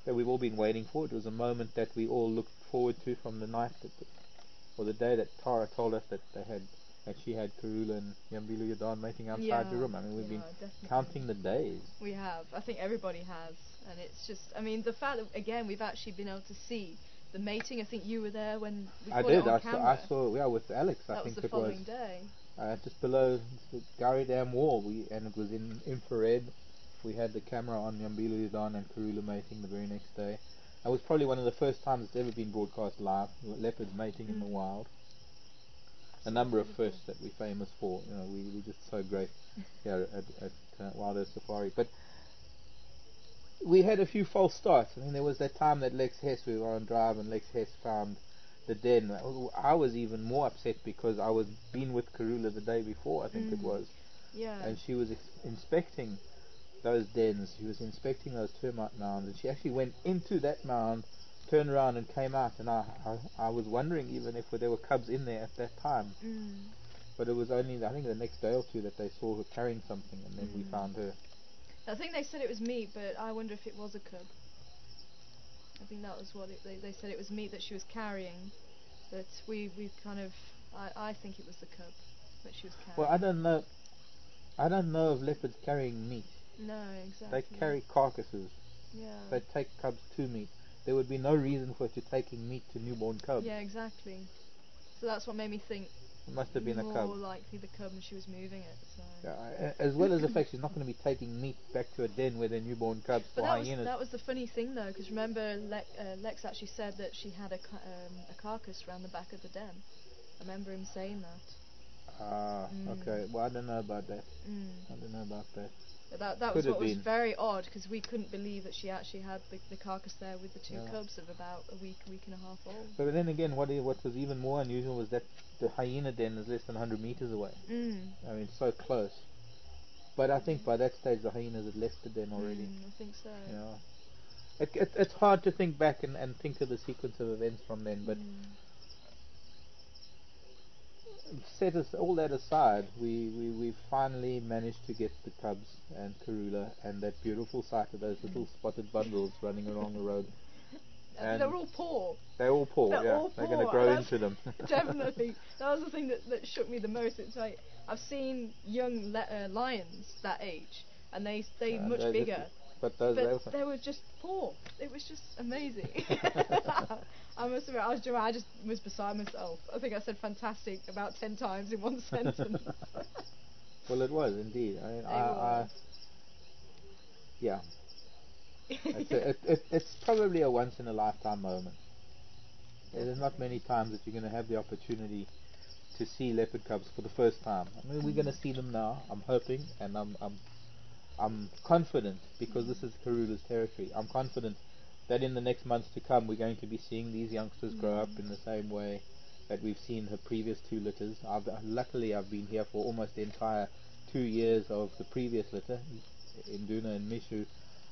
that we've all been waiting for. It was a moment that we all looked forward to from the night or the day that Tara told us that she had Karula and Yambilu Yadan mating outside the room. I mean, we've been counting the days. We have. I think everybody has. And it's just, I mean, the fact that, again, we've actually been able to see the mating. I think you were there when we caught it on camera. I saw, yeah, with Alex, I think it was. That was the following day. Just below the Gari Dam wall, and it was in infrared. We had the camera on Yambilu Yadan and Karula mating the very next day. It was probably one of the first times it's ever been broadcast live, leopards mating in the wild. A number of firsts that we're famous for. You know, we're just so great here at Wild Earth Safari. But we had a few false starts. I mean, there was that time that Lex Hess, we were on drive and Lex Hess found the den. I was even more upset because I was been with Karula the day before, I think it was. Yeah. And she was inspecting those dens. She was inspecting those termite mounds, and she actually went into that mound, turned around and came out, and I was wondering even if there were cubs in there at that time. But it was only, I think, the next day or two that they saw her carrying something, and then we found her. I think they said it was meat, but I wonder if it was a cub. I think that was what they said it was meat that she was carrying, but we kind of, I think it was the cub that she was carrying. Well, I don't know of leopards carrying meat. No, exactly. They carry carcasses. Yeah. They take cubs to meat. There would be no reason for her to taking meat to newborn cubs. Yeah, exactly. So that's what made me think it must have been a cub. More likely the cub, and she was moving it. So. Yeah, as well as the fact she's not going to be taking meat back to a den where they're newborn cubs for hyenas. That was the funny thing though, because remember Lex actually said that she had a carcass around the back of the den. I remember him saying that. Okay. Well, I don't know about that. I don't know about that. That was what was very odd, because we couldn't believe that she actually had the carcass there with the two cubs of about a week and a half old. But then again, what was even more unusual was that the hyena den is less than 100 meters away. I mean, so close. But I think by that stage the hyenas had left the den already. I think so. You know, it's hard to think back and think of the sequence of events from then, but set us all that aside, we finally managed to get the cubs and Karula and that beautiful sight of those little spotted bundles running along the road. And they're all poor. They're all poor. They're all they're poor. going to grow into them. Definitely. That was the thing that shook me the most. It's like I've seen young lions that age, and they much bigger. But they were just poor. It was just amazing. I must admit, I just was beside myself. I think I said fantastic about 10 times in one sentence. Well, it was indeed. I mean, yeah. It's probably a once in a lifetime moment. There's not many times that you're going to have the opportunity to see leopard cubs for the first time. I mean, we're going to see them now. I'm hoping, and I'm confident, because this is Karula's territory. I'm confident that in the next months to come we're going to be seeing these youngsters grow up in the same way that we've seen her previous 2 litters. Luckily I've been here for almost the entire 2 years of the previous litter, Induna and Mishu.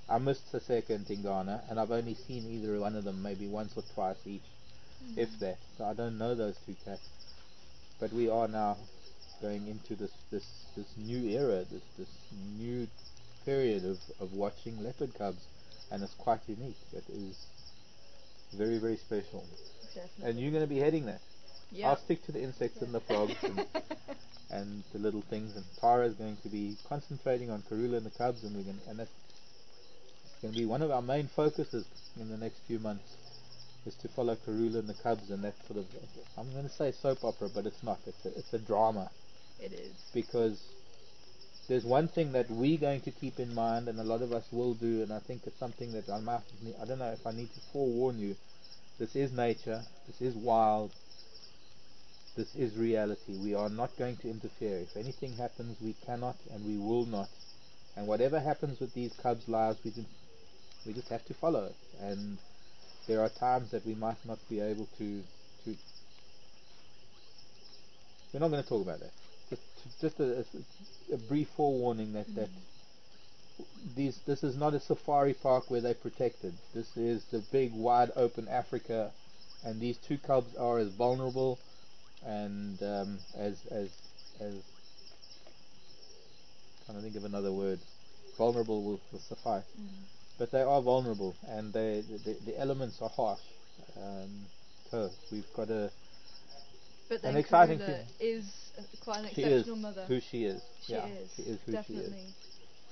I missed Saseka and Tingana, and I've only seen either one of them maybe once or twice each, if that. So I don't know those 2 cats. But we are now going into this new era, this new period of watching leopard cubs, and it's quite unique. It is very, very special. Definitely. And you're going to be heading that. Yep. I'll stick to the insects and the frogs and the little things, and Tara's going to be concentrating on Karula and the cubs, and that's going to be one of our main focuses in the next few months, is to follow Karula and the cubs, and that sort of, I'm going to say soap opera, but it's not. It's a drama. It is. Because there's one thing that we're going to keep in mind, and a lot of us will do, and I think it's something that I don't know if I need to forewarn you. This is nature. This is wild. This is reality. We are not going to interfere. If anything happens, we cannot and we will not. And whatever happens with these cubs' lives, we just have to follow it. And there are times that we might not be able to. We're not going to talk about that. Just a brief forewarning that this is not a safari park where they're protected. This is the big, wide open Africa, and these 2 cubs are as vulnerable and as trying to think of another word. Vulnerable will suffice. but they are vulnerable, and the elements are harsh. So we've got But then an exciting Karula thing. is quite an She exceptional is mother. who she is. She Yeah, is. she is who Definitely. she is.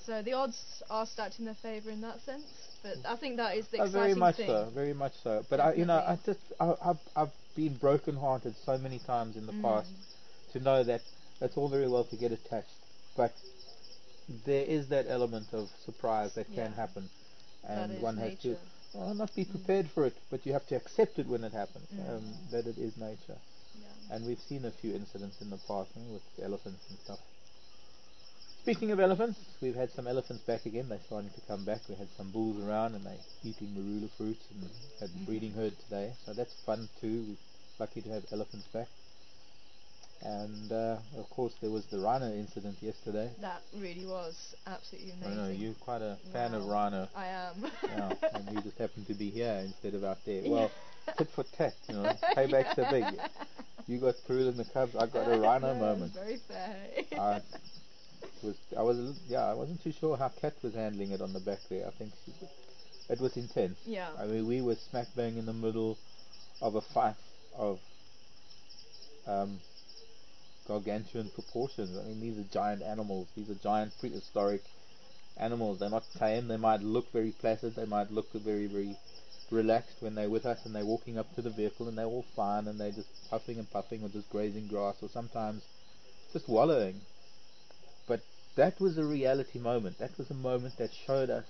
So the odds are stacked in their favour in that sense, but I think that is the exciting Very much thing. so, very much so. But I've been broken-hearted so many times in the past to know that it's all very well to get attached, but there is that element of surprise that can happen, and that is one has nature. to not be prepared for it, but you have to accept it when it happens, that it is nature. Yeah. And we've seen a few incidents in the past with elephants and stuff. Speaking of elephants, we've had some elephants back again. They're starting to come back. We had some bulls around, and they're eating marula fruits, and had a breeding herd today. So that's fun too. We're lucky to have elephants back. And of course, there was the rhino incident yesterday. That really was absolutely amazing. I know you're quite a fan of rhino. I am. Yeah, and you just happen to be here instead of out there. Well, tit for tat, payback's a big. You got Karula and the Cubs. I got a rhino moment. Very fair. I wasn't too sure how Kat was handling it on the back there. I think it was intense. Yeah. I mean, we were smack bang in the middle of a fight of gargantuan proportions. I mean, these are giant animals. These are giant prehistoric animals. They're not tame. They might look very placid. They might look very, very relaxed when they're with us and they're walking up to the vehicle and they're all fine and they're just puffing and puffing or just grazing grass or sometimes just wallowing. But that was a reality moment. That was a moment that showed us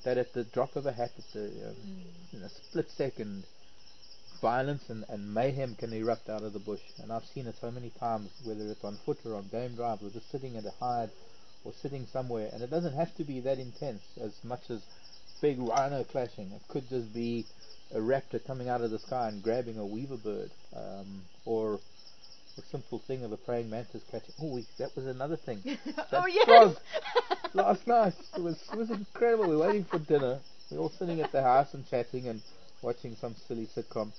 that at the drop of a hat, at the in a split second, violence and mayhem can erupt out of the bush. And I've seen it so many times, whether it's on foot or on game drives or just sitting at a hide or sitting somewhere. And it doesn't have to be that intense as much as big rhino clashing. It could just be a raptor coming out of the sky and grabbing a weaver bird, or a simple thing of a praying mantis catching. That was another thing. That frog last night. It was incredible. We were waiting for dinner. We were all sitting at the house and chatting and watching some silly sitcom,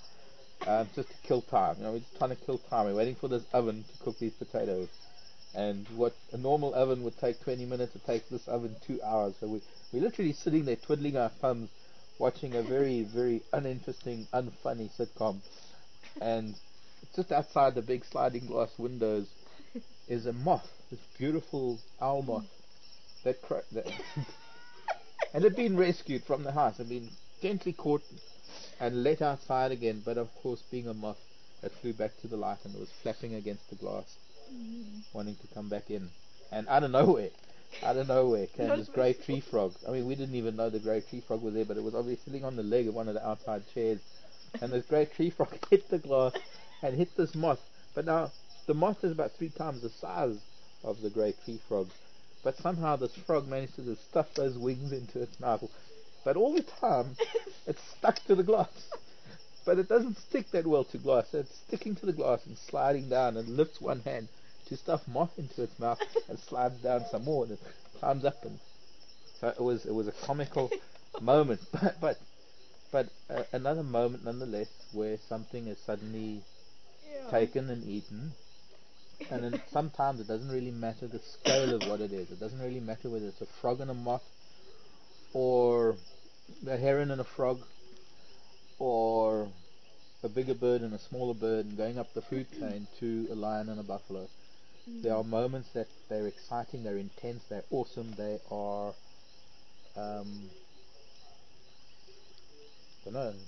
just to kill time. We're just trying to kill time. We're waiting for this oven to cook these potatoes. And what a normal oven would take 20 minutes, it takes this oven 2 hours. So we're literally sitting there twiddling our thumbs, watching a very, very uninteresting, unfunny sitcom. And just outside the big sliding glass windows is a moth, this beautiful owl moth. that and had been rescued from the house and been gently caught and let outside again. But of course, being a moth, it flew back to the light and it was flapping against the glass, wanting to come back in. And out of nowhere came this grey tree frog. I mean, we didn't even know the grey tree frog was there, but it was obviously sitting on the leg of one of the outside chairs. And this grey tree frog hit the glass and hit this moth. But now, the moth is about 3 times the size of the grey tree frog. But somehow this frog managed to just stuff those wings into its mouth. But all the time, it's stuck to the glass. But it doesn't stick that well to glass. So it's sticking to the glass and sliding down and lifts one hand to stuff moth into its mouth and slides down some more and it climbs up. And so it was a comical moment. But another moment nonetheless where something is suddenly taken and eaten. And then sometimes it doesn't really matter the scale of what it is. It doesn't really matter whether it's a frog and a moth, or a heron and a frog, or a bigger bird and a smaller bird, and going up the food chain to a lion and a buffalo. There are moments that they're exciting, they're intense, they're awesome, they are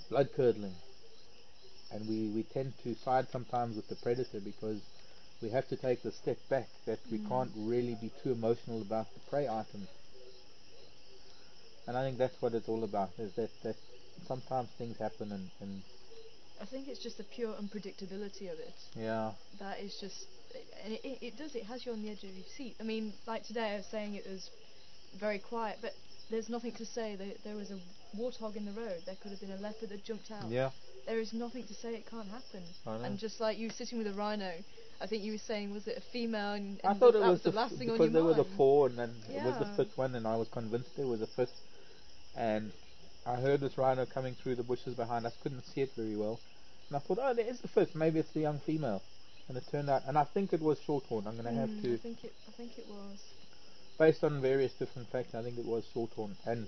blood curdling. And we tend to side sometimes with the predator because we have to take the step back, that we can't really be too emotional about the prey items. And I think that's what it's all about, is that sometimes things happen and I think it's just the pure unpredictability of it. Yeah. That is just, and it has you on the edge of your seat. I mean, like today I was saying it was very quiet, but there's nothing to say that there was a warthog in the road. There could have been a leopard that jumped out. Yeah. There is nothing to say it can't happen. I know. And just like you sitting with a rhino, I think you were saying, was it a female? And I thought it that was the last thing on because your there were mind. the 4 and then it was Yeah. the 5th one, and I was convinced there was a 5th. And I heard this rhino coming through the bushes behind us, couldn't see it very well. And I thought, oh, there is the 5th, maybe it's the young female. And it turned out, and I think it was shorthorn. I'm going to have to, I think it was. based on various different facts, I think it was shorthorn. And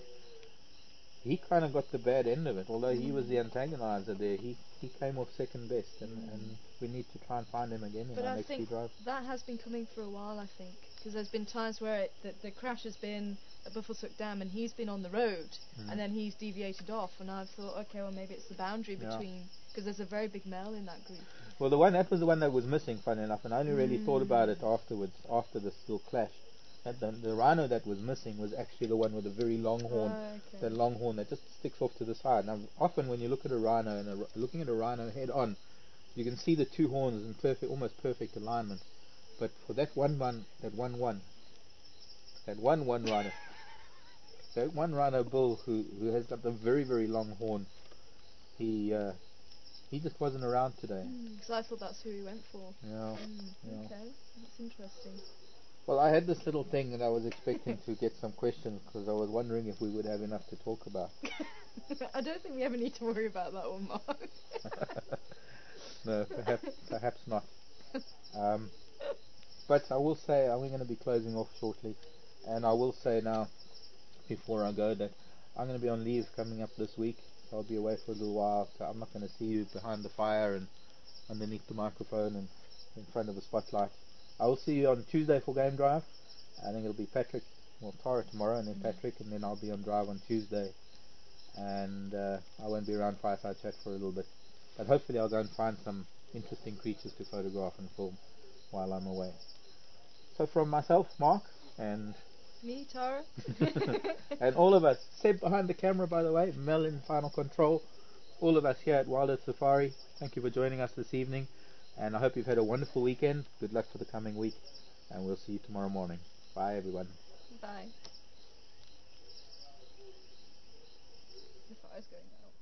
he kind of got the bad end of it. Although he was the antagonizer there, he came off second best, and we need to try and find him again in But our I next think few drives. that has been coming for a while, I think, because there's been times where the crash has been at Buffelshoek Dam and he's been on the road and then he's deviated off, and I've thought, okay, well maybe it's the boundary between, because there's a very big male in that group. Well, that was the one that was missing, funny enough, and I only really thought about it afterwards, after this little clash. That the rhino that was missing was actually the one with a very long horn, that long horn that just sticks off to the side. Now, often when you look at a rhino and looking at a rhino head on, you can see the two horns in almost perfect alignment. But for that one rhino, that one rhino bull who has got the very, very long horn, he just wasn't around today. Because I thought that's who he went for. Yeah. Okay, that's interesting. Well, I had this little thing and I was expecting to get some questions because I was wondering if we would have enough to talk about. I don't think we ever need to worry about that one, Mark. No, perhaps not. But I will say, we're going to be closing off shortly, and I will say now, before I go, that I'm going to be on leave coming up this week. So I'll be away for a little while, so I'm not going to see you behind the fire and underneath the microphone and in front of the spotlight. I will see you on Tuesday for game drive. I think it'll be Patrick, Tara tomorrow, and then Patrick, and then I'll be on drive on Tuesday. And I won't be around Fireside Chat for a little bit. But hopefully I'll go and find some interesting creatures to photograph and film while I'm away. So from myself, Mark, and me, Tara, and all of us, Seb behind the camera, by the way, Mel in final control, all of us here at Wild Earth Safari, thank you for joining us this evening, and I hope you've had a wonderful weekend. Good luck for the coming week, and we'll see you tomorrow morning. Bye, everyone. Bye. The fire's going out.